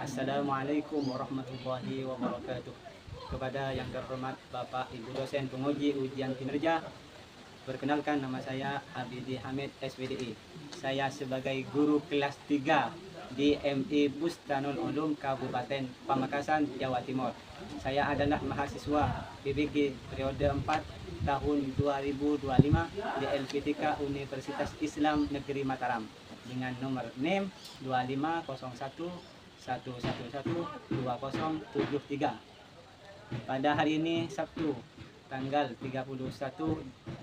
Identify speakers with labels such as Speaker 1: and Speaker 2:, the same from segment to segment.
Speaker 1: Assalamualaikum warahmatullahi wabarakatuh. Kepada yang terhormat Bapak Ibu dosen penguji ujian kinerja, perkenalkan nama saya Abidi Hamid SWDI. Saya sebagai guru kelas 3 di MI Bustanul Ulum Kabupaten Pamekasan, Jawa Timur. Saya adalah mahasiswa PBG periode 4 tahun 2025 di LPTK Universitas Islam Negeri Mataram dengan nomor NIM 2501112073. Pada hari ini Sabtu tanggal 31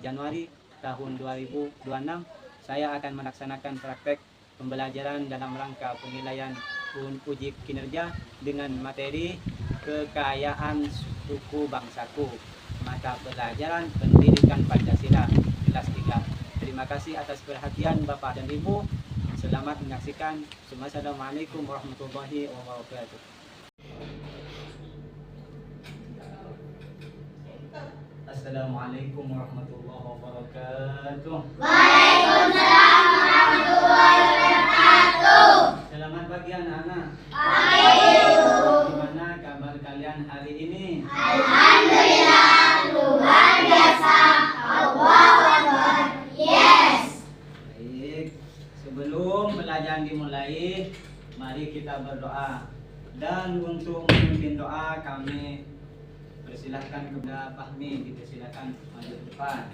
Speaker 1: Januari tahun 2026, saya akan melaksanakan praktek pembelajaran dalam rangka penilaian uji kinerja dengan materi kekayaan suku bangsaku, mata pelajaran pendidikan Pancasila kelas 3. Terima kasih atas perhatian Bapak dan Ibu. Selamat menyaksikan. Wassalamualaikum warahmatullahi wabarakatuh. Assalamualaikum warahmatullahi wabarakatuh.
Speaker 2: Waalaikumsalam warahmatullahi wabarakatuh.
Speaker 1: Selamat pagi anak-anak.
Speaker 2: Pagi.
Speaker 1: Gimana kabar kalian hari ini?
Speaker 2: Alhamdulillah, luar biasa. Allahu Akbar. Yes.
Speaker 1: Baik. Sebelum pelajaran dimulai, mari kita berdoa. Dan untuk memimpin doa kami persilahkan kepada Fahmi, dipersilahkan maju ke depan.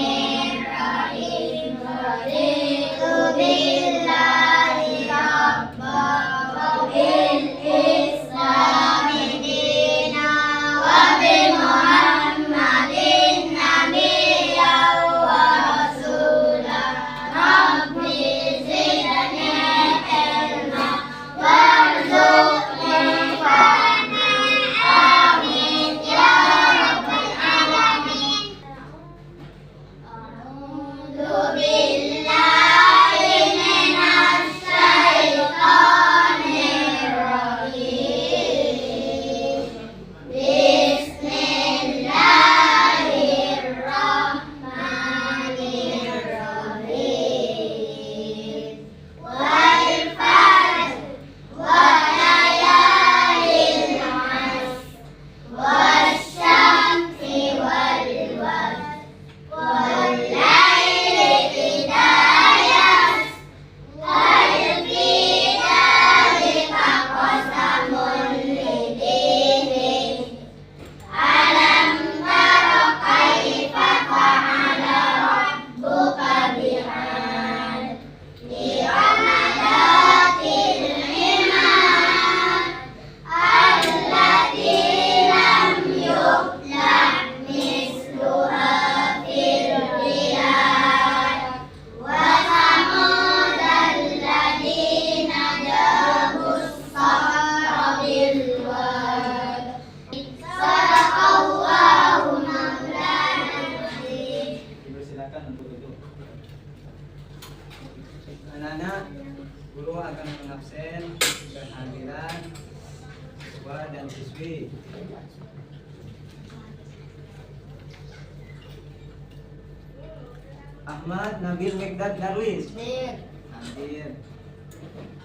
Speaker 2: Bismillahirrahmanirrahim. Raditu billahi rabban wa bil islami dinan wa bi Muhammadin nabiyyan wa rasulan. Rabbi zidni ilma warzuqni fahma. Amin ya rabbal alamin. A'udzu billahi minasy syaithanir rajim. Bismillahirrahmanirrahim. Wal fajr wa layalin 'ashr wasyamsi wal wasr wal laili idza yasr wal qiyamati qasamun lidin. Alam tara kaifa fa'ala rabbuka bi'ad. Irama-dhatil imad allati lam yukhlaq misluha fil bilad. Wa thamud alladhina jabus sakhra bil wad. Sadaqallahu maulana al-azim.
Speaker 1: Dipersilakan untuk duduk. Anak-anak, guru akan mengabsen kehadiran siswa dan siswi. Ahmad Nabil Mikdad Darwis hadir.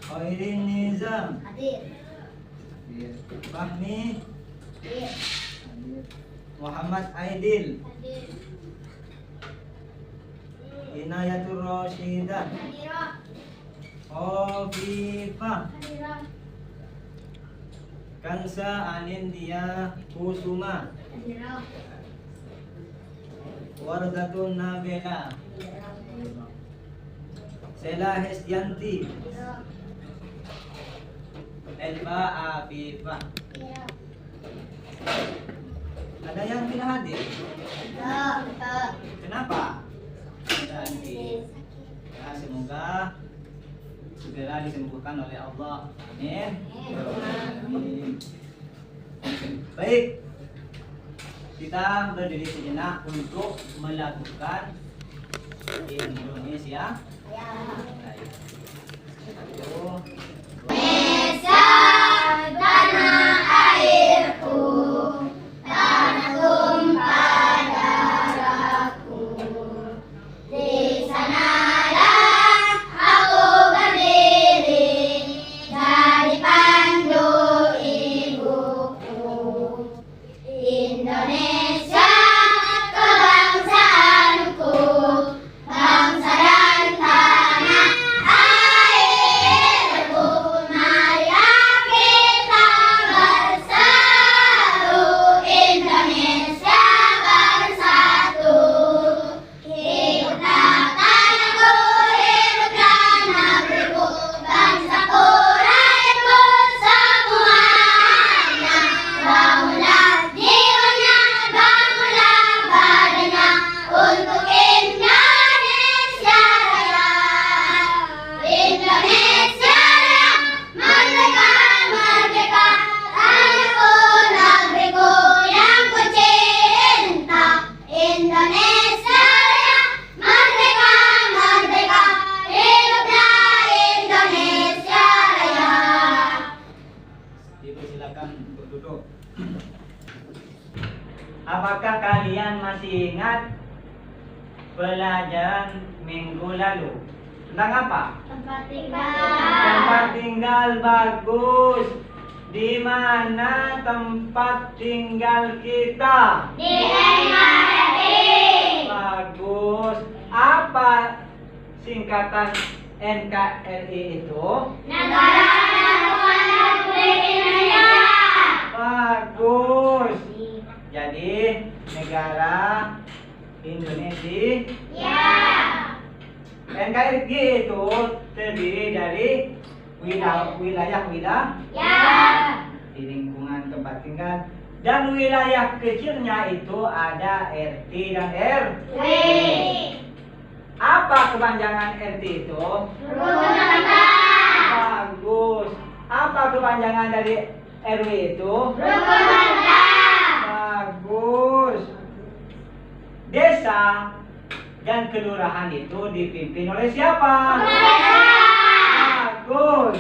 Speaker 1: Khairin Nizam
Speaker 2: Hadir.
Speaker 1: hadir. Fahmi hadir. Muhammad Aidil,
Speaker 2: Hadir.
Speaker 1: Inayatul Rashidah,
Speaker 2: Hadirah.
Speaker 1: Khofifah,
Speaker 2: Hadirah.
Speaker 1: Kansa Anindya Kusuma,
Speaker 2: Hadirah.
Speaker 1: Wardatun Nabila, Sela Hesyanti,
Speaker 2: Hadirah.
Speaker 1: Elba Afifah.
Speaker 2: Hadirah.
Speaker 1: Ada yang tidak hadir?
Speaker 2: Tak.
Speaker 1: Kenapa? Sakit. Ya, semoga segera disembuhkan oleh Allah. Amin. Amin. Baik. Kita berdiri sejenak untuk melakukan Indonesia. Baik. Satu, dua.
Speaker 2: Indonesia tanah airku.
Speaker 1: wabarakatuh. Apakah kalian masih ingat pelajaran minggu lalu? Tentang apa?
Speaker 2: Tempat tinggal.
Speaker 1: Tempat tinggal, bagus. Di mana tempat tinggal kita?
Speaker 2: Di NKRI.
Speaker 1: Bagus. Apa singkatan NKRI itu?
Speaker 2: Negara Kesatuan Republik Indonesia.
Speaker 1: Bagus. Jadi negara Indonesia.
Speaker 2: Ya.
Speaker 1: NKRI itu terdiri dari wilayah-wilayah
Speaker 2: Ya.
Speaker 1: di lingkungan tempat tinggal, dan wilayah kecilnya itu ada RT dan RW. Apa kepanjangan RT itu?
Speaker 2: Rukun tetangga.
Speaker 1: Bagus. Apa kepanjangan dari RW itu?
Speaker 2: Rukun tetangga.
Speaker 1: Bagus. Desa dan kelurahan itu dipimpin oleh siapa? Bagus.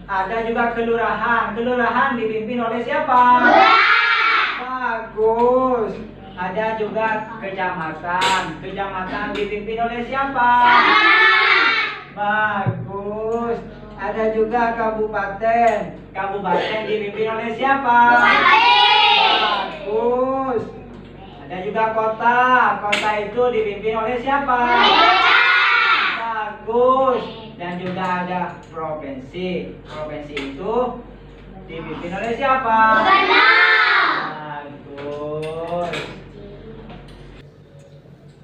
Speaker 1: Ada juga kelurahan. Kelurahan dipimpin oleh siapa? Bagus. Ada juga kecamatan. Kecamatan dipimpin oleh siapa? Bagus. Ada juga kabupaten. Kabupaten dipimpin oleh siapa? Bagus. Ada juga kota. Kota itu dipimpin oleh siapa? Bagus. Dan juga ada provinsi. Provinsi itu dipimpin oleh siapa? Bagus.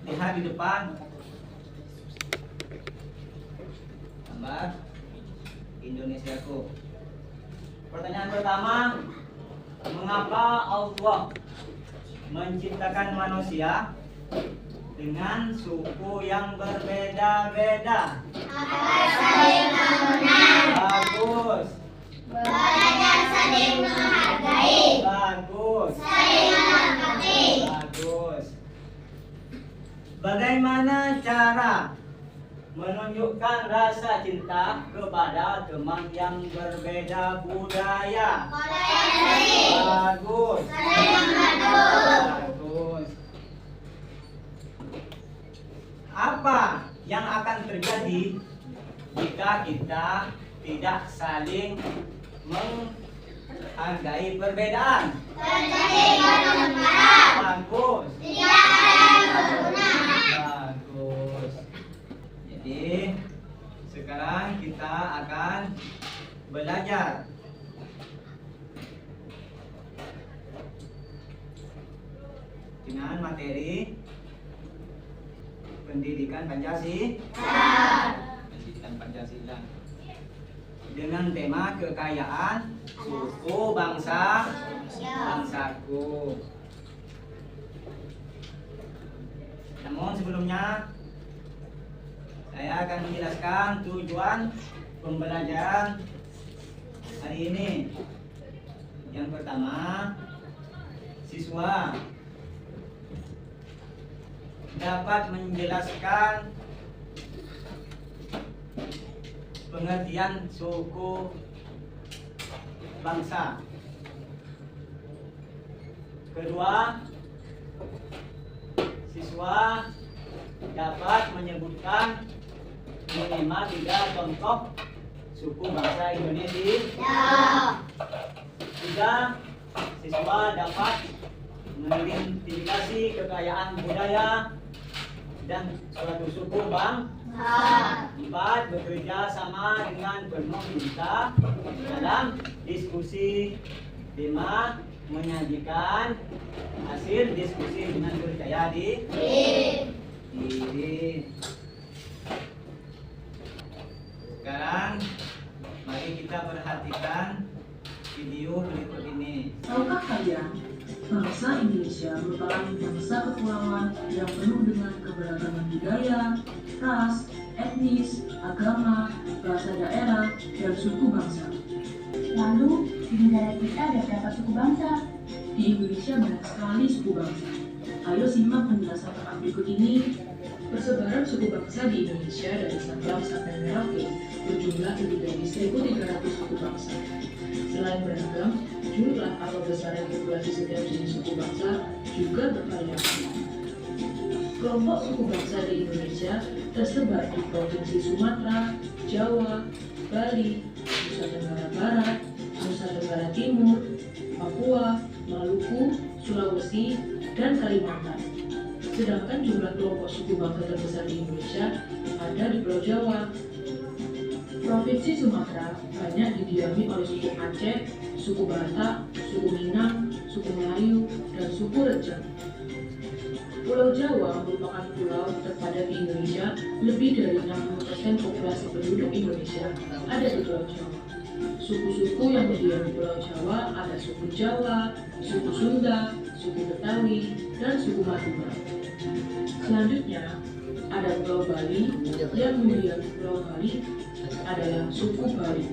Speaker 1: Lihat di depan. Gambar Indonesiaku. Pertanyaan pertama, mengapa Allah menciptakan manusia dengan suku yang berbeda-beda?
Speaker 2: Agar saling mengenal.
Speaker 1: Bagus.
Speaker 2: Belajar saling menghargai.
Speaker 1: Bagus.
Speaker 2: Saling menghormati.
Speaker 1: Bagus. Bagaimana cara menunjukkan rasa cinta kepada teman yang berbeda budaya?
Speaker 2: Toleransi.
Speaker 1: Bagus.
Speaker 2: Saling membantu.
Speaker 1: Bagus. Apa yang akan terjadi jika kita tidak saling menghargai perbedaan?
Speaker 2: Terjadi pertengkaran.
Speaker 1: Bagus.
Speaker 2: Tidak ada yang berguna.
Speaker 1: Bagus. Jadi sekarang kita akan belajar dengan materi pendidikan Pancasila dengan tema kekayaan suku bangsaku. Namun sebelumnya saya akan menjelaskan tujuan pembelajaran hari ini. Yang pertama, siswa dapat menjelaskan pengertian suku bangsa. Kedua, siswa dapat menyebutkan minimal 3 contoh suku bangsa Indonesia. Tiga, siswa dapat mengidentifikasi kekayaan budaya dan suatu suku bangsa. 4, bekerja sama dengan penuh cinta dalam diskusi. 5, menyajikan hasil diskusi dengan percaya diri. Sekarang mari kita perhatikan video berikut ini.
Speaker 3: Tahukah kalian, bangsa Indonesia merupakan bangsa kepulauan yang penuh dengan keberagaman budaya, ras, etnis, agama, bahasa daerah, dan suku bangsa.
Speaker 4: Lalu, di negara kita ada berapa suku bangsa?
Speaker 3: Di Indonesia banyak sekali suku bangsa. Ayo simak penjelasan lengkap berikut ini. Persebaran suku bangsa di Indonesia dari Sabang sampai Merauke berjumlah lebih dari 1.300 suku bangsa. Selain beragam, jumlah atau besaran populasi setiap jenis suku bangsa juga bervariasi. Kelompok suku bangsa di Indonesia tersebar di Provinsi Sumatera, Jawa, Bali, Nusa Tenggara Barat, Nusa Tenggara Timur, Papua, Maluku, Sulawesi, dan Kalimantan. Sedangkan jumlah kelompok suku bangsa terbesar di Indonesia ada di Pulau Jawa. Provinsi Sumatera banyak didiami oleh suku Aceh, suku Batak, suku Minang, suku Melayu, dan suku Rejang. Pulau Jawa merupakan pulau terpadat di Indonesia. Lebih dari 60% populasi penduduk Indonesia ada di Pulau Jawa. Suku-suku yang mendiami Pulau Jawa ada suku Jawa, suku Sunda, suku Betawi, dan suku Madura. Selanjutnya, ada Pulau Bali. Yang mendiami Pulau Bali adalah suku Bali.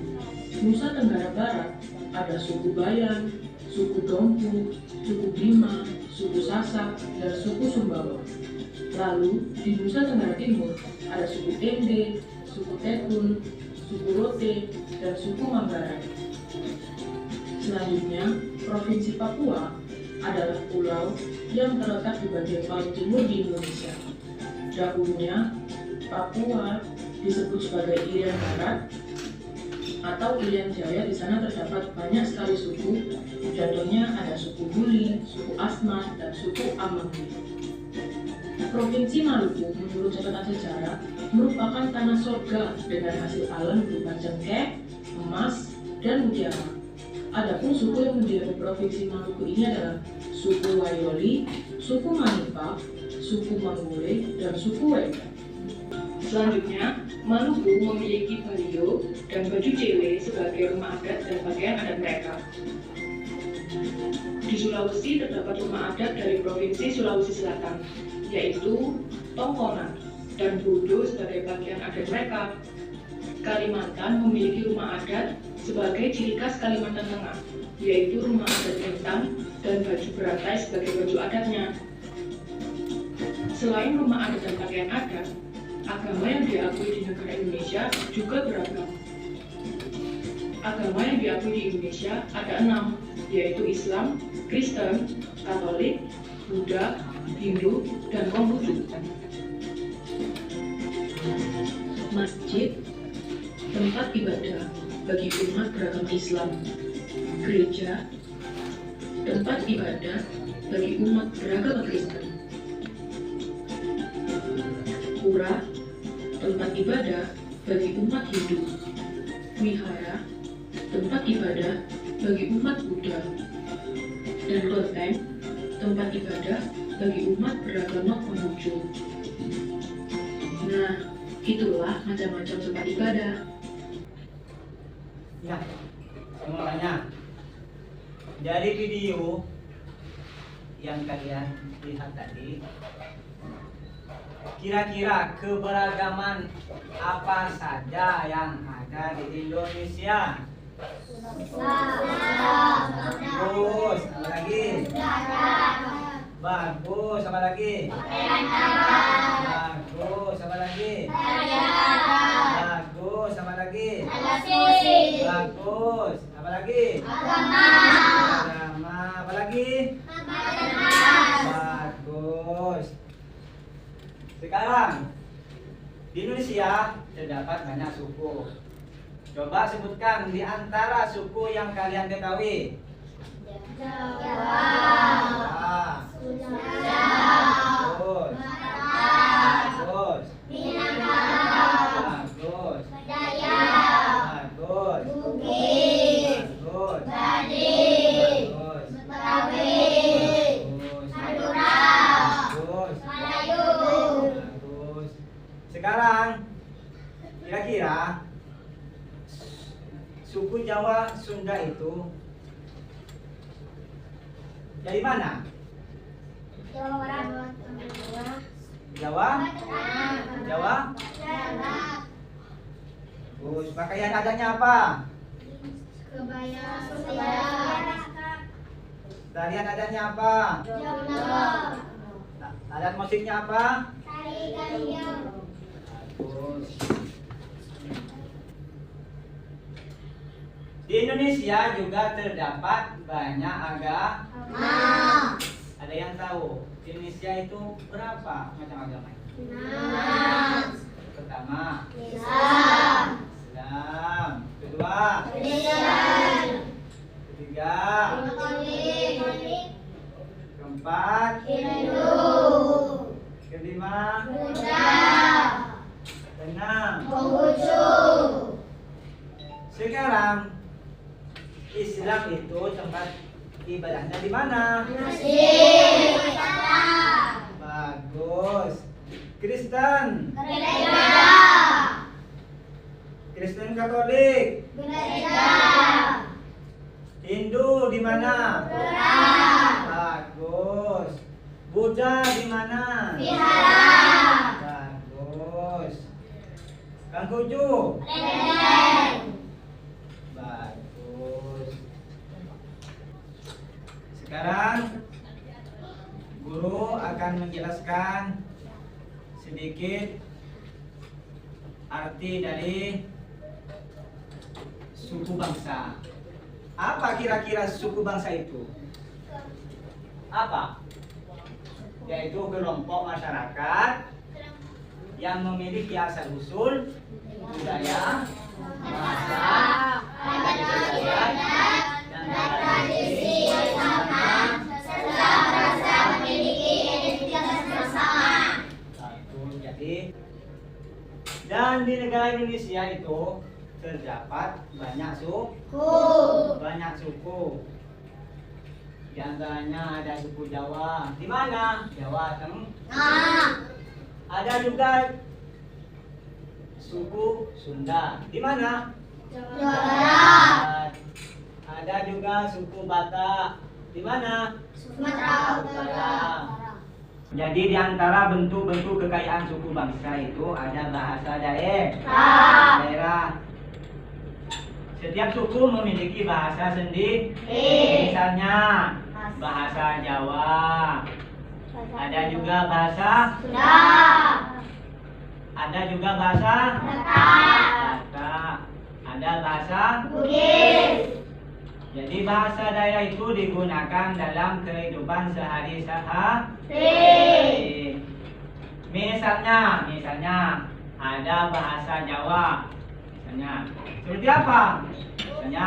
Speaker 3: Nusa Tenggara Barat ada suku Bayan, suku Dompu, suku Bima, suku Sasak, dan suku Sumbawa. Lalu, di Nusa Tenggara Timur ada suku Ende, suku Tetun, suku Rote, dan suku Manggarai. Selanjutnya, Provinsi Papua adalah pulau yang terletak di bagian paling timur di Indonesia. Dahulunya, Papua disebut sebagai Irian Barat atau Irian Jaya. Di sana terdapat banyak sekali suku. Contohnya ada suku Buli, suku Asmat, dan suku Amanggi. Provinsi Maluku menurut catatan sejarah merupakan tanah surga dengan hasil alam berupa cengkeh, emas, dan mutiara. Adapun suku yang mendiami Provinsi Maluku ini adalah suku Wayoli, suku Manipa, suku Manggule, dan suku Wega. Selanjutnya, Maluku memiliki Balio dan baju cele sebagai rumah adat dan pakaian adat mereka. Di Sulawesi terdapat rumah adat dari Provinsi Sulawesi Selatan, yaitu Tongkonan dan Bodo sebagai pakaian adat mereka. Kalimantan memiliki rumah adat sebagai ciri khas Kalimantan Tengah, yaitu rumah adat Kentang dan baju beratai sebagai baju adatnya. Selain rumah adat dan pakaian adat, agama yang diakui di negara Indonesia juga beragam. Agama yang diakui di Indonesia ada 6, yaitu Islam, Kristen, Katolik, Buddha, Hindu, dan Konghucu. Masjid, tempat ibadah bagi umat beragama Islam. Gereja, tempat ibadah bagi umat beragama Kristen. Pura, tempat ibadah bagi umat Hindu. Wihara, tempat ibadah bagi umat Buddha. Dan kelenteng, tempat ibadah bagi umat beragama Konghucu. Nah, itulah macam-macam tempat ibadah.
Speaker 1: Ya, saya mau tanya. Dari video yang kalian lihat tadi, kira-kira keberagaman apa saja yang ada di Indonesia? Bagus, apa lagi? Bagus, apa lagi? Bagus, apa lagi? Bagus, apa lagi? Bagus, apa lagi? Agama, apa lagi? Bagus. Sekarang di Indonesia terdapat banyak suku. Coba sebutkan di antara suku yang kalian ketahui.
Speaker 2: Jawa, Sunda,
Speaker 1: Bagus. Bagus. Bagus. Bagus.
Speaker 2: Bugis,
Speaker 1: Bagus.
Speaker 2: Bali,
Speaker 1: Bagus.
Speaker 2: Betawi,
Speaker 1: Bagus.
Speaker 2: Madura,
Speaker 1: Bagus.
Speaker 2: Melayu.
Speaker 1: Bagus. Sekarang kira-kira suku Jawa Sunda itu dari mana?
Speaker 2: Jawa,
Speaker 1: Jawa? Jawa?
Speaker 2: Jawa,
Speaker 1: Bagus. Pakaian adanya apa?
Speaker 2: Kebaya,
Speaker 1: Tarian adanya apa?
Speaker 2: Joglo,
Speaker 1: Alat musiknya apa?
Speaker 2: Tari ganjang.
Speaker 1: Bagus. Di Indonesia juga terdapat banyak agama. Ada yang tahu di Indonesia itu berapa macam agama?
Speaker 2: 6.
Speaker 1: Pertama,
Speaker 2: Islam.
Speaker 1: Islam. Kedua,
Speaker 2: Kristen.
Speaker 1: ketiga,
Speaker 2: Katolik.
Speaker 1: keempat,
Speaker 2: Hindu.
Speaker 1: kelima,
Speaker 2: Buddha.
Speaker 1: keenam.
Speaker 2: Konghucu.
Speaker 1: Sekarang Islam itu tempat ibadahnya di mana?
Speaker 2: Masjid.
Speaker 1: Bagus. Kristen,
Speaker 2: Gereja.
Speaker 1: Kristen Katolik,
Speaker 2: Gereja.
Speaker 1: Hindu di mana?
Speaker 2: Perang.
Speaker 1: Bagus. Buddha di mana?
Speaker 2: Vihara.
Speaker 1: Bagus. Konghucu.
Speaker 2: Lenteng.
Speaker 1: Bagus. Sekarang guru akan menjelaskan sedikit arti dari suku bangsa. Apa kira-kira suku bangsa itu? Apa? Yaitu kelompok masyarakat yang memiliki asal usul, budaya, bahasa, adat istiadat, dan tradisi yang sama, serta merasa memiliki identitas bersama. Jadi, dan di negara Indonesia itu terdapat banyak suku. Di antaranya ada suku Jawa. Di mana? Jawa Tengah. Ada juga suku Sunda. Di mana?
Speaker 2: Jawa Barat.
Speaker 1: Ada juga suku Batak. Di mana?
Speaker 2: Sumatera Utara.
Speaker 1: Jadi di antara bentuk-bentuk kekayaan suku bangsa itu ada bahasa daerah. Setiap suku memiliki bahasa sendiri. Misalnya bahasa Jawa. Ada juga bahasa
Speaker 2: Sunda.
Speaker 1: Ada juga bahasa Batak. Ada bahasa
Speaker 2: Bugis.
Speaker 1: Jadi bahasa daerah itu digunakan dalam kehidupan sehari-hari. Misalnya ada bahasa Jawa. Misalnya seperti apa? Misalnya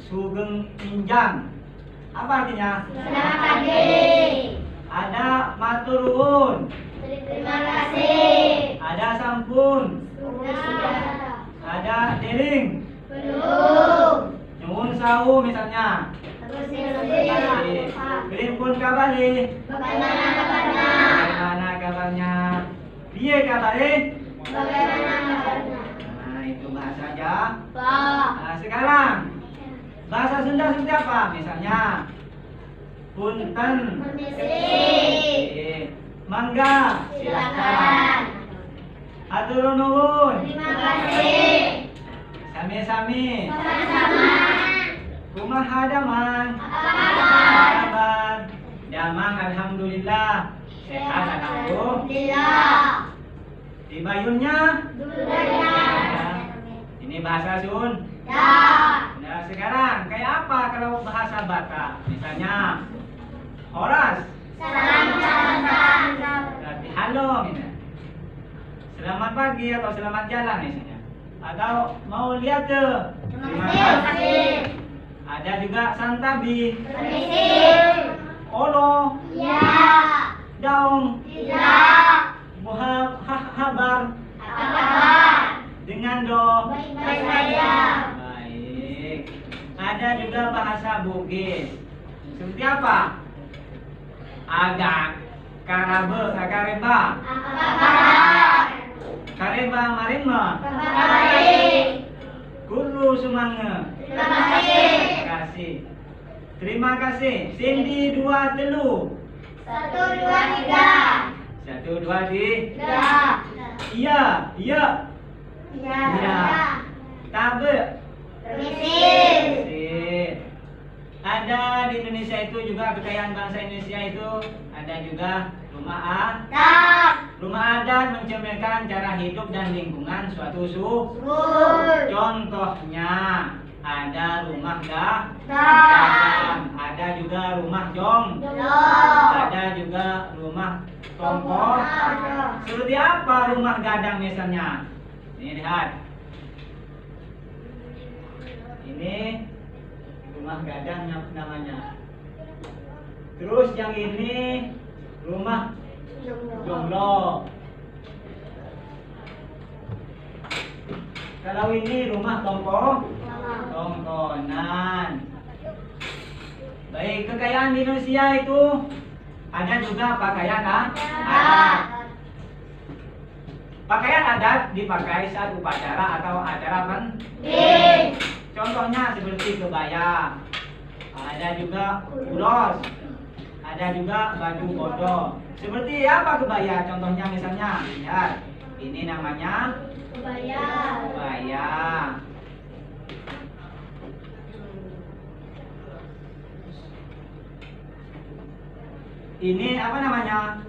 Speaker 1: Sugeng Minjang. Apa artinya?
Speaker 2: Selamat pagi.
Speaker 1: Ada matur nuwun.
Speaker 2: Terima kasih.
Speaker 1: Ada sampun.
Speaker 2: Sudah.
Speaker 1: Ada deling.
Speaker 2: Belum.
Speaker 1: Nyuwun sawu misalnya. Pun kabari.
Speaker 2: Bagaimana kabarnya?
Speaker 1: Bagaimana kabarnya? Piye kabare?
Speaker 2: Bagaimana kabarnya?
Speaker 1: Nah, itu bahasa Jawa.
Speaker 2: Pak.
Speaker 1: Nah, sekarang bahasa Sunda seperti apa? Misalnya punten.
Speaker 2: Permisi.
Speaker 1: Mangga.
Speaker 2: Silakan.
Speaker 1: Hatur nuwun.
Speaker 2: Terima kasih.
Speaker 1: Sami-sami.
Speaker 2: Sama-sama.
Speaker 1: Kumaha daman?
Speaker 2: Apa kabar?
Speaker 1: Kabar. Damang alhamdulillah. Sehat alhamdulillah. Di bayunnya?
Speaker 2: Dudanya.
Speaker 1: Ini bahasa Sun.
Speaker 2: Ya.
Speaker 1: Nah, sekarang kayak apa kalau bahasa Batak? Misalnya Horas.
Speaker 2: Salam.
Speaker 1: Berarti halo misalnya. Selamat pagi atau selamat jalan misalnya. Atau mau lihat tuh. Terima kasih. Ada juga santabi.
Speaker 2: Permisi.
Speaker 1: Olo.
Speaker 2: Ya.
Speaker 1: Daung.
Speaker 2: Tidak.
Speaker 1: Habar.
Speaker 2: Apa kabar?
Speaker 1: Dengan do.
Speaker 2: Baik saja.
Speaker 1: Baik. Ada juga bahasa Bugis. Seperti apa? Agak. Kareba.
Speaker 2: Apa kabar?
Speaker 1: Kareba marima.
Speaker 2: Kabar baik.
Speaker 1: Guru Sumanga.
Speaker 2: Terima kasih.
Speaker 1: Terima kasih. Cindy 2 telu.
Speaker 2: 1, 2, 3.
Speaker 1: 1 2 3.
Speaker 2: Ya.
Speaker 1: Iya.
Speaker 2: Ya.
Speaker 1: Tabe.
Speaker 2: Permisi.
Speaker 1: Sip. Ada di Indonesia itu juga kekayaan bangsa Indonesia itu ada juga rumah
Speaker 2: adat,
Speaker 1: Rumah adat mencerminkan cara hidup dan lingkungan suatu suku. Contohnya ada rumah gadang, ada juga rumah ada juga rumah tongkol. Seperti apa rumah gadang misalnya? Ini lihat. Ini rumah gadang namanya. Terus yang ini rumah jonglo. Kalau ini rumah tongkonan. Baik, kekayaan di Indonesia itu ada juga pakaian adat. Pakaian adat dipakai saat upacara atau acara penting. Contohnya seperti kebaya. Ada juga ulos. Ada juga baju bodoh. Seperti apa kebaya? Contohnya misalnya, lihat. Ini namanya kebaya. Ini apa namanya?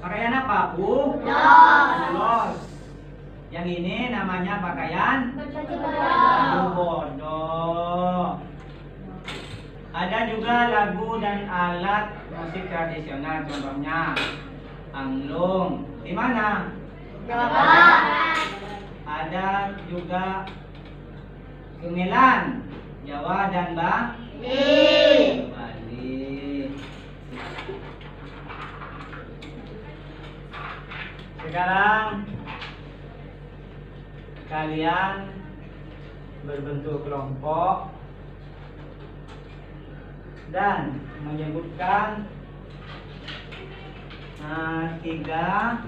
Speaker 1: Pakaian apa? Ulos. Yang ini namanya pakaian baju bodoh. Ada juga lagu dan alat musik tradisional, contohnya angklung. Di mana? Ada juga gamelan Jawa dan Bali. Sekarang kalian berbentuk kelompok dan menyebutkan 3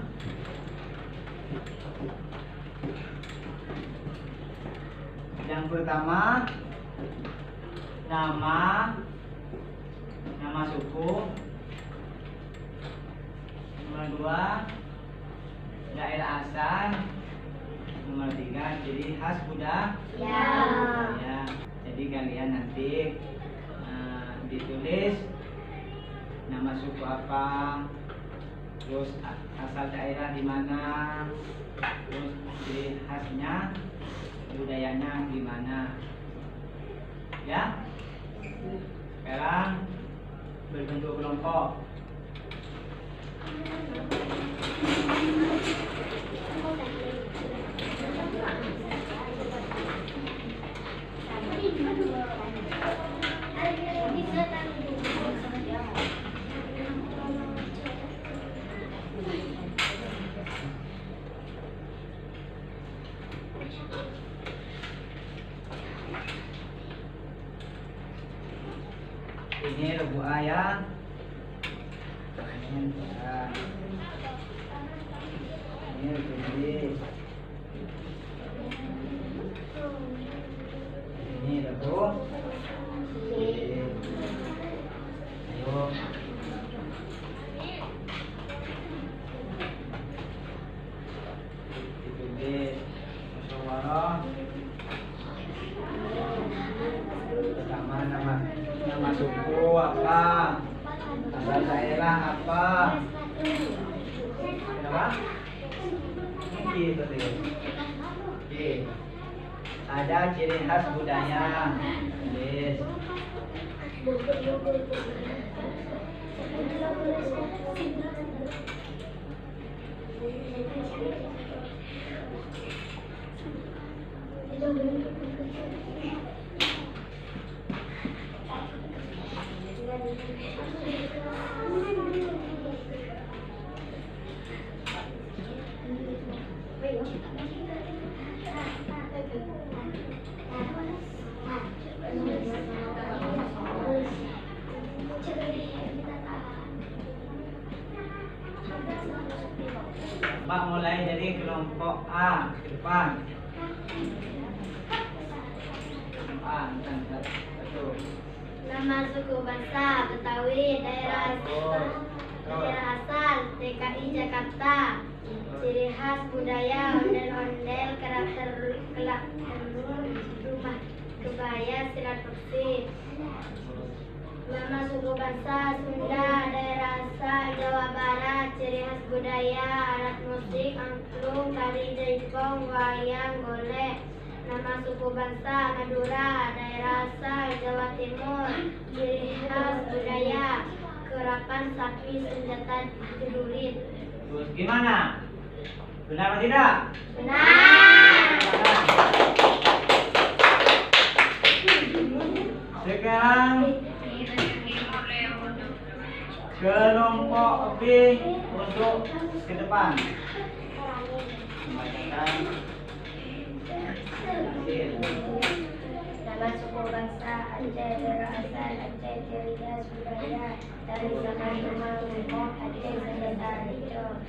Speaker 1: yang pertama nama suku, nomor 2 daerah asal, nomor 3 ciri khas budaya. Ya, jadi kalian nanti ditulis nama suku apa, terus asal daerah di mana, terus ciri khasnya, budayanya gimana. Ya, sekarang berbentuk kelompok. Ini rebu ayam. Ini rebu. Ini rebu. Ayo. Ditulis musyawarah. Pertama nama suku apa, asal daerah apa, apa? Ini betul. Oke. Ada ciri khas budaya. Yes. Pak, mulai dari kelompok A ke depan. Satu.
Speaker 2: Nama suku bangsa Betawi, daerah asal DKI Jakarta. Ciri khas budaya ondel-ondel, karakter kelak rumah kebaya, silaturahmi. Nama suku bangsa Sunda, daerah asal Jawa Barat, ciri khas budaya, alat musik, angklung, tari jaipong, wayang, golek. Nama suku bangsa Madura, daerah asal Jawa Timur, ciri khas budaya, kerapan sapi, senjata celurit.
Speaker 1: Terus gimana? Benar atau tidak?
Speaker 2: Benar.
Speaker 1: Sekarang kelompok B untuk ke depan. Membacakan hasil.
Speaker 2: Nama suku bangsa Aceh, daerah asal Aceh, ciri khas budaya, dari zaman rumah rumah Aceh, senjata hijau.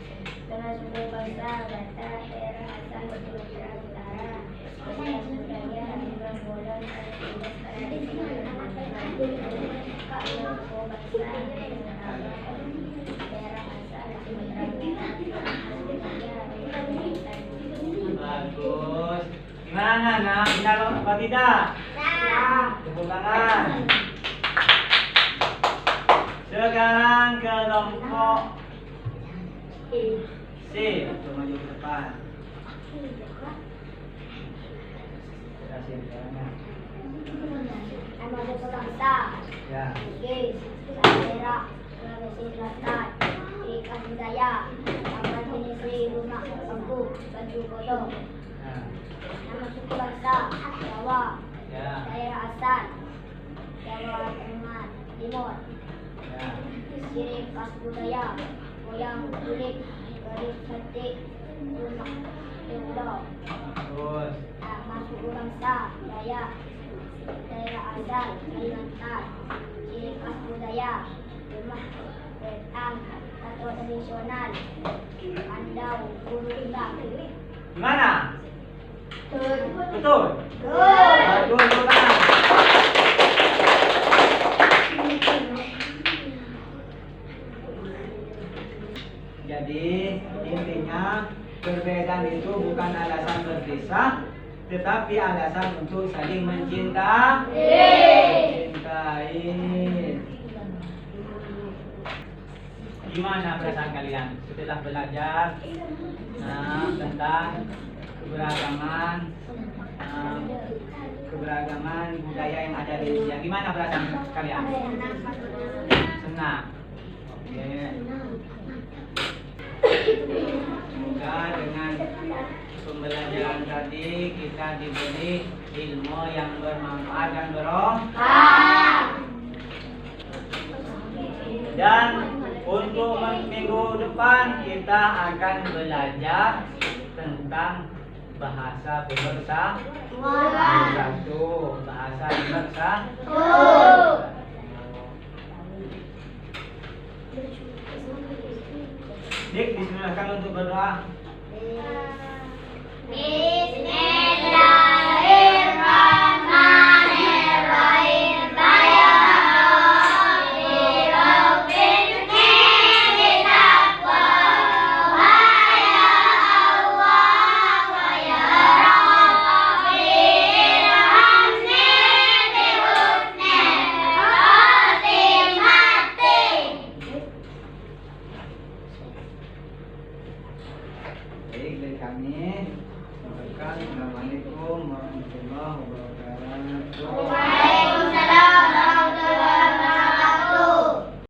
Speaker 2: Nama suku bangsa Batak, daerah asal Sumatera Utara, ciri khas budaya, ribuan bulan, tradisi. Nama suku bangsa daerah asal Sumatera Utara.
Speaker 1: Bagus. Gimana nak? Benar apa tidak? Tepuk tangan. Sekarang kelompok C untuk maju ke depan. Berhasil caranya.
Speaker 2: Nama suku bangsa
Speaker 1: Ya.
Speaker 2: Bugis, daerah Sulawesi Selatan, ciri khas budaya, taman jenis rumah bambu, baju kodok.
Speaker 1: Nah.
Speaker 2: Nama suku bangsa Jawa,
Speaker 1: Ya.
Speaker 2: daerah asal Jawa Tengah Timur,
Speaker 1: Ya.
Speaker 2: ciri khas budaya, wayang kulit, garis batik, rumah tembok.
Speaker 1: Terus.
Speaker 2: Nama suku bangsa Dayak, daerah asal Kalimantan, ciri khas budaya, rumah betang, tato tradisional, andau, burung bak.
Speaker 1: Gimana?
Speaker 2: Betul.
Speaker 1: Betul.
Speaker 2: Betul.
Speaker 1: Bagus, tepuk tangan. Jadi intinya perbedaan itu bukan alasan berpisah, tetapi alasan untuk saling mencintai. Gimana perasaan kalian setelah belajar tentang keberagaman budaya yang ada di Indonesia? Gimana perasaan kalian? Senang. Oke. Semoga dengan pembelajaran tadi kita diberi ilmu yang bermanfaat dan barokah. Dan untuk minggu depan kita akan belajar tentang bahasa berbahasa. Satu bahasa berbahasa. Dik, disilahkan untuk berdoa.
Speaker 2: Amin.